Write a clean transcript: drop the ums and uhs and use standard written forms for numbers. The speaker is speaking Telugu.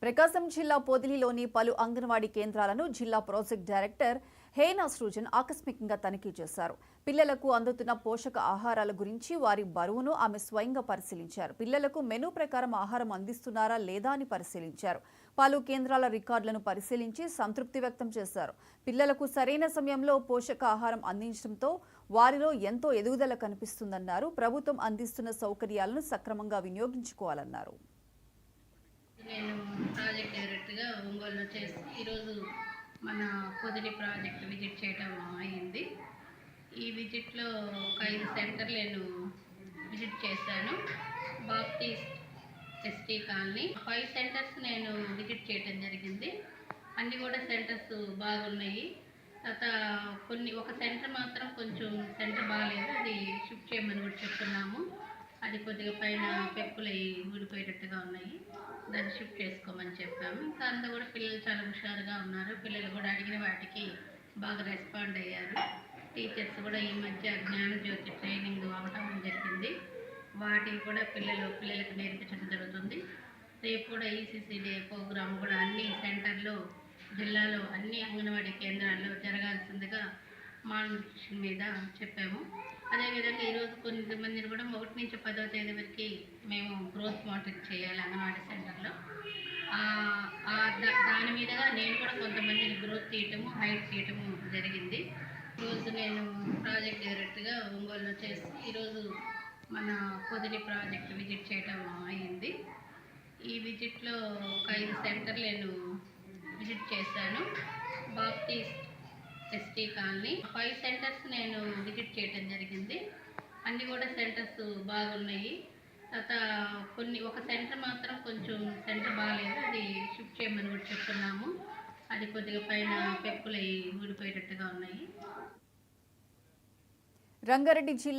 ప్రకాశం జిల్లా పొదిలిలోని పలు అంగన్వాడీ కేంద్రాలను జిల్లా ప్రాజెక్ట్ డైరెక్టర్ హేనా సృజన్ ఆకస్మికంగా తనిఖీ చేశారు. పిల్లలకు అందుతున్న పోషక ఆహారాల గురించి వారి బరువును ఆమె స్వయంగా పరిశీలించారు. పిల్లలకు మెనూ ప్రకారం ఆహారం అందిస్తున్నారా లేదా అని పరిశీలించారు. పలు కేంద్రాల రికార్డులను పరిశీలించి సంతృప్తి వ్యక్తం చేశారు. పిల్లలకు సరైన సమయంలో పోషక ఆహారం అందించడంతో వారిలో ఎంతో ఎదుగుదల కనిపిస్తుందన్నారు. ప్రభుత్వం అందిస్తున్న సౌకర్యాలను సక్రమంగా వినియోగించుకోవాలన్నారు. నేను ప్రాజెక్ట్ డైరెక్టర్గా ఒంగోలులో చేసి ఈరోజు మన పొదిలి ప్రాజెక్ట్ విజిట్ చేయడం అయింది. ఈ విజిట్లో ఒక 5 సెంటర్లు నేను విజిట్ చేశాను. బాప్టిస్ట్ ఎస్టీ కాలనీ 5 సెంటర్స్ నేను విజిట్ చేయడం జరిగింది. అన్నీ కూడా సెంటర్స్ బాగున్నాయి. తర్వాత ఒక సెంటర్ మాత్రం కొంచెం సెంటర్ బాగాలేదు, అది షిఫ్ట్ చేయమని కూడా చెప్తున్నాము. అది కొద్దిగా పైన పెప్పులు ఊడిపోయేటట్టుగా ఉన్నాయి, దాన్ని షిఫ్ట్ చేసుకోమని చెప్పాము. ఇంకా అంతా కూడా పిల్లలు చాలా హుషారుగా ఉన్నారు. పిల్లలు కూడా అడిగిన వాటికి బాగా రెస్పాండ్ అయ్యారు. టీచర్స్ కూడా ఈ మధ్య జ్ఞానజ్యోతి ట్రైనింగ్ అవ్వడం జరిగింది. వాటికి కూడా పిల్లలకు నేర్పించడం జరుగుతుంది. రేపు కూడా ఈసీసీడీ ప్రోగ్రామ్ కూడా అన్ని సెంటర్లో జిల్లాలో అన్ని అంగన్వాడీ కేంద్రాల్లో జరగాల్సిందిగా మార్గదర్శనం మీద చెప్పాము. అదేవిధంగా ఈరోజు కొంతమందిని కూడా 1 నుంచి 10వ తేదీ వరకు మేము గ్రోత్ మానిటర్ చేయాలి అంగన్వాడీ సెంటర్లో. దాని మీదుగా నేను కూడా కొంతమందిని గ్రోత్ తీయటము, హైట్ తీయటము జరిగింది. ఈరోజు నేను ప్రాజెక్ట్ డైరెక్టర్గా ఒంగోలులో చేసి ఈరోజు మన పొదిలి ప్రాజెక్ట్ విజిట్ చేయడం అయింది. ఈ విజిట్లో ఒక 5 సెంటర్లు నేను విజిట్ చేశాను. బాప్టిస్ట్ ఎస్టీ కాలనీ 5 సెంటర్స్ నేను విజిట్ చేయడం జరిగింది. అన్నీ కూడా సెంటర్స్ బాగున్నాయి. తర్వాత ఒక సెంటర్ మాత్రం కొంచెం సెంటర్ బాగాలేదు, అది షిఫ్ట్ చేయమని కూడా చెప్తున్నాము. అది కొద్దిగా పైన పెప్పులు ఊడిపోయేటట్టుగా ఉన్నాయి. రంగారెడ్డి జిల్లా